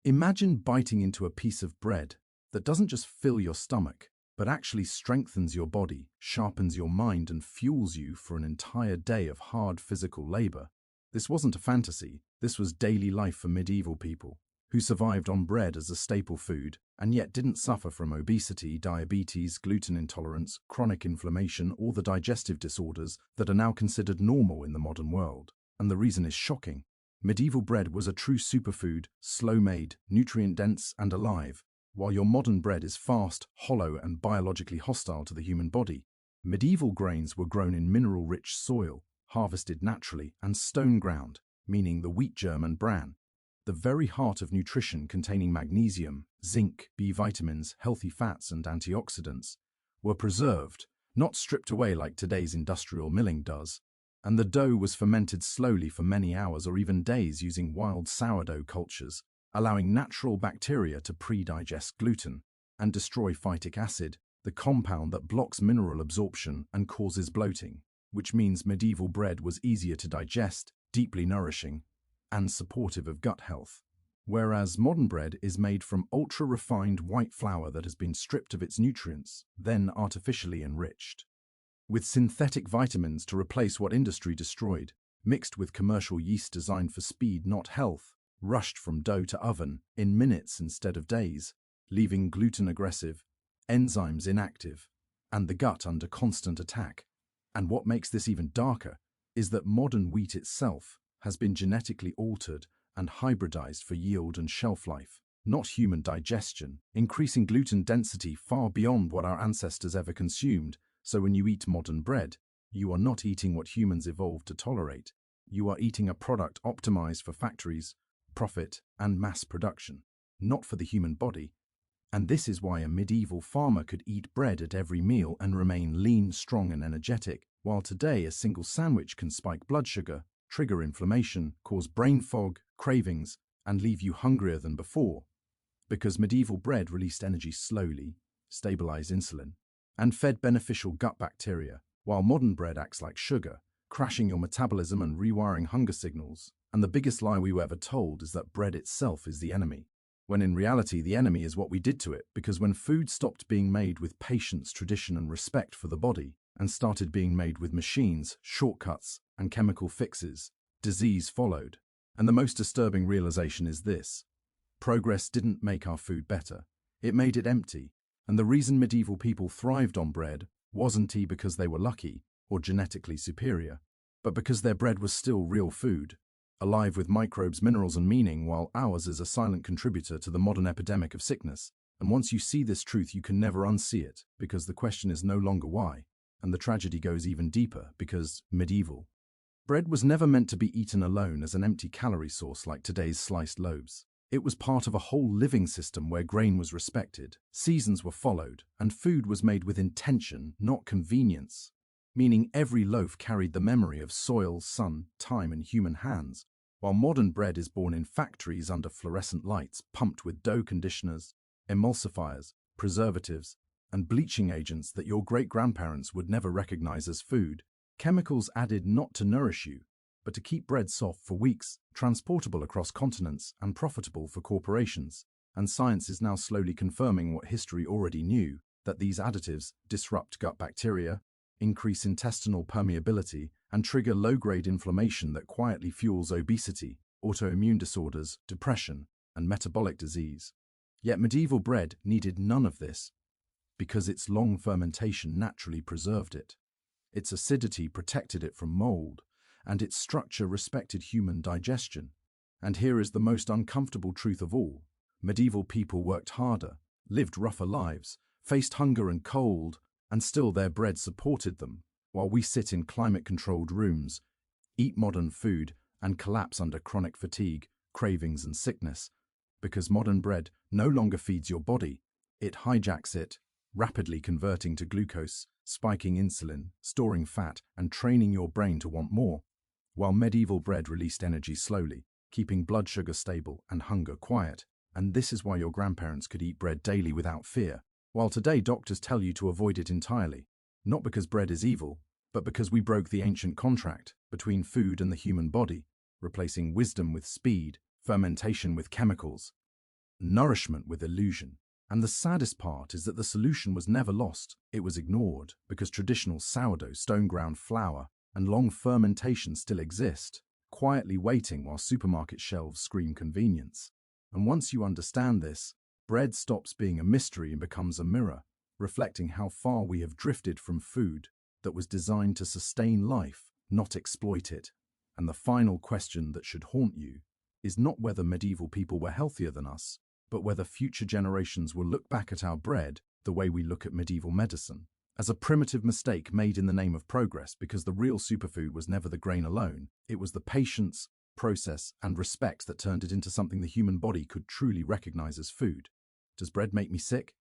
Imagine biting into a piece of bread that doesn't just fill your stomach, but actually strengthens your body, sharpens your mind, and fuels you for an entire day of hard physical labor. This wasn't a fantasy, this was daily life for medieval people, who survived on bread as a staple food and yet didn't suffer from obesity, diabetes, gluten intolerance, chronic inflammation, or the digestive disorders that are now considered normal in the modern world. And the reason is shocking. Medieval bread was a true superfood, slow-made, nutrient-dense, and alive. While your modern bread is fast, hollow, and biologically hostile to the human body, medieval grains were grown in mineral-rich soil, harvested naturally, and stone-ground, meaning the wheat germ and bran, the very heart of nutrition containing magnesium, zinc, B vitamins, healthy fats, and antioxidants, were preserved, not stripped away like today's industrial milling does, and the dough was fermented slowly for many hours or even days using wild sourdough cultures, allowing natural bacteria to pre-digest gluten and destroy phytic acid, the compound that blocks mineral absorption and causes bloating, which means medieval bread was easier to digest, deeply nourishing, and supportive of gut health. Whereas modern bread is made from ultra-refined white flour that has been stripped of its nutrients, then artificially enriched with synthetic vitamins to replace what industry destroyed, mixed with commercial yeast designed for speed, not health, rushed from dough to oven in minutes instead of days, leaving gluten aggressive, enzymes inactive, and the gut under constant attack. And what makes this even darker is that modern wheat itself has been genetically altered and hybridized for yield and shelf life, not human digestion, increasing gluten density far beyond what our ancestors ever consumed. So when you eat modern bread, you are not eating what humans evolved to tolerate. You are eating a product optimized for factories, profit, and mass production, not for the human body. And this is why a medieval farmer could eat bread at every meal and remain lean, strong, and energetic, while today a single sandwich can spike blood sugar, trigger inflammation, cause brain fog, cravings, and leave you hungrier than before. Because medieval bread released energy slowly, stabilized insulin, and fed beneficial gut bacteria, while modern bread acts like sugar, crashing your metabolism and rewiring hunger signals. And the biggest lie we were ever told is that bread itself is the enemy, when in reality the enemy is what we did to it, because when food stopped being made with patience, tradition, and respect for the body, and started being made with machines, shortcuts, and chemical fixes, disease followed. And the most disturbing realization is this: progress didn't make our food better, it made it empty. And the reason medieval people thrived on bread wasn't because they were lucky or genetically superior, but because their bread was still real food, alive with microbes, minerals, and meaning, while ours is a silent contributor to the modern epidemic of sickness. And once you see this truth, you can never unsee it, because the question is no longer why, and the tragedy goes even deeper, because medieval bread was never meant to be eaten alone as an empty calorie source like today's sliced loaves. It was part of a whole living system where grain was respected, seasons were followed, and food was made with intention, not convenience, meaning every loaf carried the memory of soil, sun, time, and human hands, while modern bread is born in factories under fluorescent lights, pumped with dough conditioners, emulsifiers, preservatives, and bleaching agents that your great-grandparents would never recognize as food, chemicals added not to nourish you, but to keep bread soft for weeks, transportable across continents, and profitable for corporations. And science is now slowly confirming what history already knew, that these additives disrupt gut bacteria, increase intestinal permeability, and trigger low-grade inflammation that quietly fuels obesity, autoimmune disorders, depression, and metabolic disease. Yet medieval bread needed none of this, because its long fermentation naturally preserved it. Its acidity protected it from mold, and its structure respected human digestion. And here is the most uncomfortable truth of all: medieval people worked harder, lived rougher lives, faced hunger and cold, and still their bread supported them, while we sit in climate-controlled rooms, eat modern food, and collapse under chronic fatigue, cravings, and sickness. Because modern bread no longer feeds your body, it hijacks it, rapidly converting to glucose, spiking insulin, storing fat, and training your brain to want more. While medieval bread released energy slowly, keeping blood sugar stable and hunger quiet. And this is why your grandparents could eat bread daily without fear, while today doctors tell you to avoid it entirely. Not because bread is evil, but because we broke the ancient contract between food and the human body, replacing wisdom with speed, fermentation with chemicals, nourishment with illusion. And the saddest part is that the solution was never lost. It was ignored because traditional sourdough, stone-ground flour, and long fermentation still exist, quietly waiting while supermarket shelves scream convenience. And once you understand this, bread stops being a mystery and becomes a mirror, reflecting how far we have drifted from food that was designed to sustain life, not exploit it. And the final question that should haunt you is not whether medieval people were healthier than us, but whether future generations will look back at our bread the way we look at medieval medicine, as a primitive mistake made in the name of progress, because the real superfood was never the grain alone. It was the patience, process, and respect that turned it into something the human body could truly recognize as food. Does bread make me sick?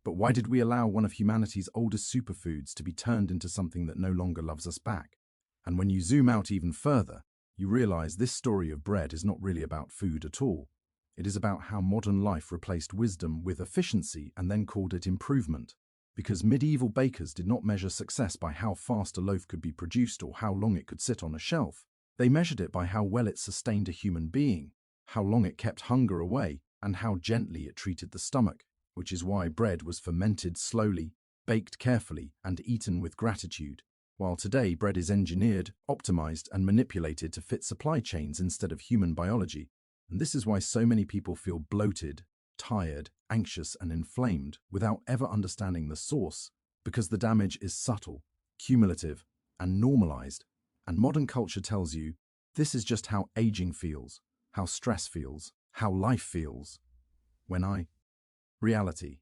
But why did we allow one of humanity's oldest superfoods to be turned into something that no longer loves us back? And when you zoom out even further, you realize this story of bread is not really about food at all. It is about how modern life replaced wisdom with efficiency and then called it improvement. Because medieval bakers did not measure success by how fast a loaf could be produced or how long it could sit on a shelf. They measured it by how well it sustained a human being, how long it kept hunger away, and how gently it treated the stomach, which is why bread was fermented slowly, baked carefully, and eaten with gratitude. While today bread is engineered, optimized, and manipulated to fit supply chains instead of human biology. And this is why so many people feel bloated, tired, anxious, and inflamed without ever understanding the source, because the damage is subtle, cumulative, and normalized. And modern culture tells you this is just how aging feels, how stress feels, how life feels. Reality.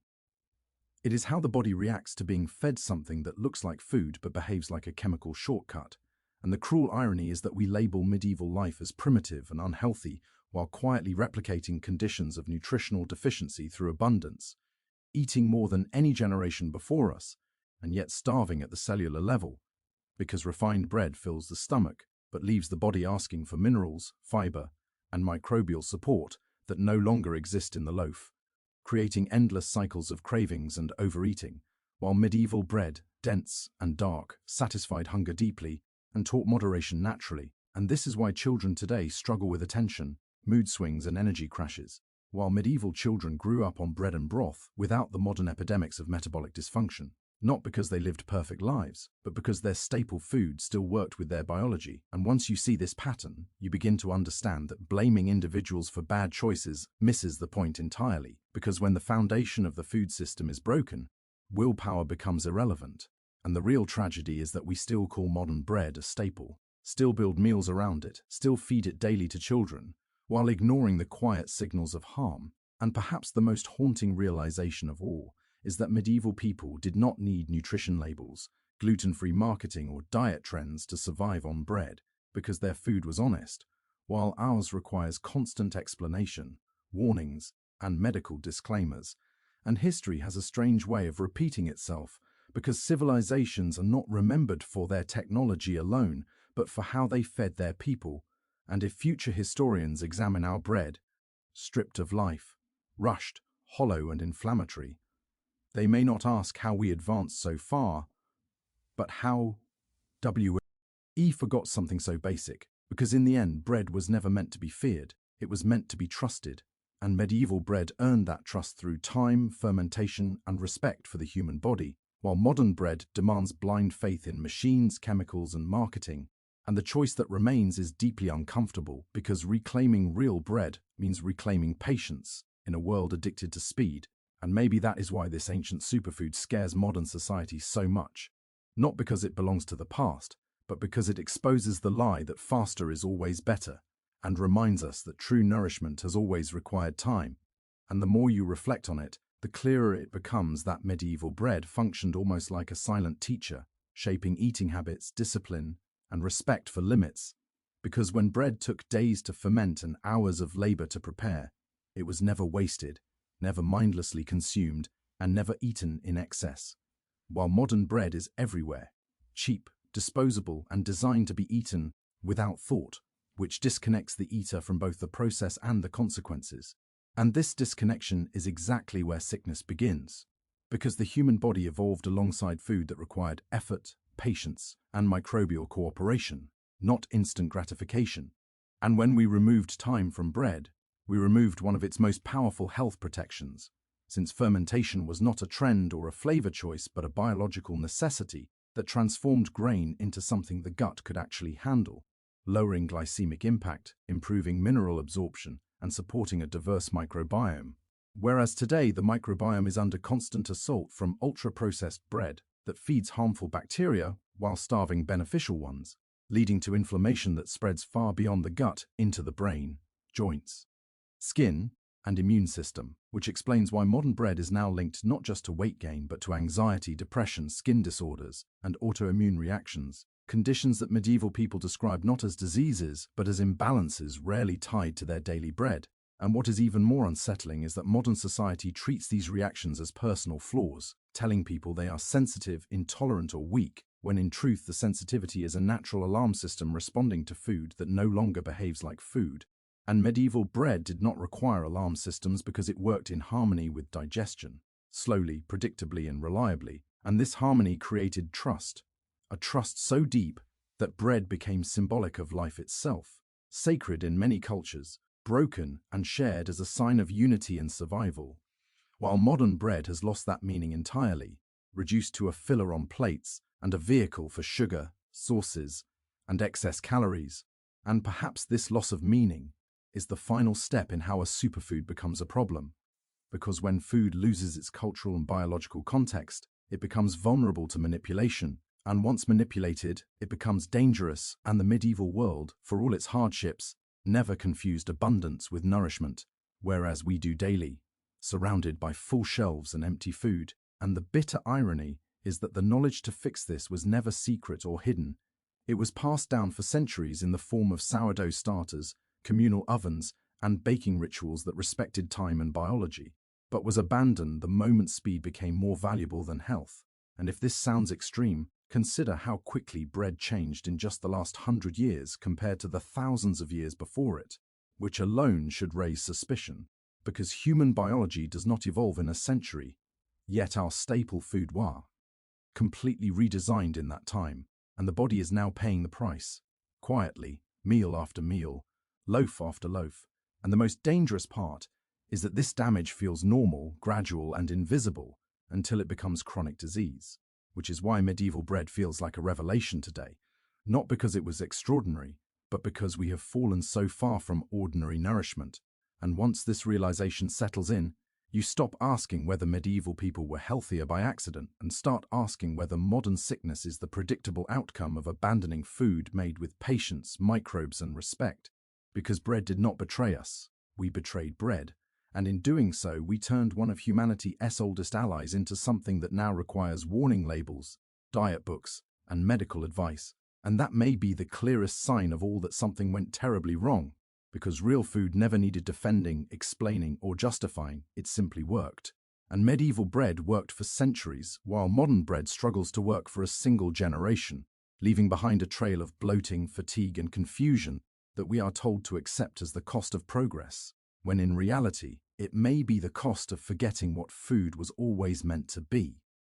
It is how the body reacts to being fed something that looks like food but behaves like a chemical shortcut. And the cruel irony is that we label medieval life as primitive and unhealthy while quietly replicating conditions of nutritional deficiency through abundance, eating more than any generation before us, and yet starving at the cellular level, because refined bread fills the stomach but leaves the body asking for minerals, fiber, and microbial support that no longer exist in the loaf, creating endless cycles of cravings and overeating, while medieval bread, dense and dark, satisfied hunger deeply and taught moderation naturally. And this is why children today struggle with attention, mood swings, and energy crashes, while medieval children grew up on bread and broth without the modern epidemics of metabolic dysfunction, not because they lived perfect lives, but because their staple food still worked with their biology. And once you see this pattern, you begin to understand that blaming individuals for bad choices misses the point entirely, because when the foundation of the food system is broken, willpower becomes irrelevant. And the real tragedy is that we still call modern bread a staple, still build meals around it, still feed it daily to children, while ignoring the quiet signals of harm. And perhaps the most haunting realization of all is that medieval people did not need nutrition labels, gluten-free marketing, or diet trends to survive on bread, because their food was honest, while ours requires constant explanation, warnings, and medical disclaimers. And history has a strange way of repeating itself, because civilizations are not remembered for their technology alone, but for how they fed their people. And if future historians examine our bread, stripped of life, rushed, hollow, and inflammatory, they may not ask how we advanced so far, but how we forgot something so basic, because in the end, bread was never meant to be feared, it was meant to be trusted. And medieval bread earned that trust through time, fermentation, and respect for the human body, while modern bread demands blind faith in machines, chemicals, and marketing. And the choice that remains is deeply uncomfortable, because reclaiming real bread means reclaiming patience in a world addicted to speed. And maybe that is why this ancient superfood scares modern society so much. Not because it belongs to the past, but because it exposes the lie that faster is always better, and reminds us that true nourishment has always required time. And the more you reflect on it, the clearer it becomes that medieval bread functioned almost like a silent teacher, shaping eating habits, discipline, and respect for limits. Because when bread took days to ferment and hours of labor to prepare, it was never wasted, never mindlessly consumed, and never eaten in excess. While modern bread is everywhere, cheap, disposable, and designed to be eaten without thought, which disconnects the eater from both the process and the consequences. And this disconnection is exactly where sickness begins, because the human body evolved alongside food that required effort, patience, and microbial cooperation, not instant gratification. And when we removed time from bread, We removed one of its most powerful health protections. Since fermentation was not a trend or a flavor choice but a biological necessity that transformed grain into something the gut could actually handle, lowering glycemic impact, improving mineral absorption, and supporting a diverse microbiome. Whereas today the microbiome is under constant assault from ultra-processed bread that feeds harmful bacteria while starving beneficial ones, leading to inflammation that spreads far beyond the gut into the brain, joints, skin, and immune system, which explains why modern bread is now linked not just to weight gain but to anxiety, depression, skin disorders, and autoimmune reactions, conditions that medieval people described not as diseases but as imbalances rarely tied to their daily bread. And what is even more unsettling is that modern society treats these reactions as personal flaws, telling people they are sensitive, intolerant, or weak, when in truth the sensitivity is a natural alarm system responding to food that no longer behaves like food. And medieval bread did not require alarm systems because it worked in harmony with digestion, slowly, predictably, and reliably, and this harmony created trust, a trust so deep that bread became symbolic of life itself, sacred in many cultures, broken and shared as a sign of unity and survival. While modern bread has lost that meaning entirely, reduced to a filler on plates and a vehicle for sugar, sauces, and excess calories, and perhaps this loss of meaning is the final step in how a superfood becomes a problem. Because when food loses its cultural and biological context, it becomes vulnerable to manipulation, and once manipulated, it becomes dangerous, and the medieval world, for all its hardships, never confused abundance with nourishment, whereas we do daily, surrounded by full shelves and empty food. And the bitter irony is that the knowledge to fix this was never secret or hidden. It was passed down for centuries in the form of sourdough starters, communal ovens, and baking rituals that respected time and biology, but was abandoned the moment speed became more valuable than health. And if this sounds extreme, consider how quickly bread changed in just the last 100 years compared to the thousands of years before it, which alone should raise suspicion, because human biology does not evolve in a century, yet our staple food was completely redesigned in that time, and the body is now paying the price, quietly, meal after meal, loaf after loaf. And the most dangerous part is that this damage feels normal, gradual, and invisible until it becomes chronic disease, which is why medieval bread feels like a revelation today, not because it was extraordinary, but because we have fallen so far from ordinary nourishment. And once this realization settles in, you stop asking whether medieval people were healthier by accident and start asking whether modern sickness is the predictable outcome of abandoning food made with patience, microbes, and respect. Because bread did not betray us, we betrayed bread, and in doing so we turned one of humanity's oldest allies into something that now requires warning labels, diet books, and medical advice. And that may be the clearest sign of all that something went terribly wrong, because real food never needed defending, explaining, or justifying, it simply worked. And medieval bread worked for centuries, while modern bread struggles to work for a single generation, leaving behind a trail of bloating, fatigue, and confusion that we are told to accept as the cost of progress, when in reality, it may be the cost of forgetting what food was always meant to be.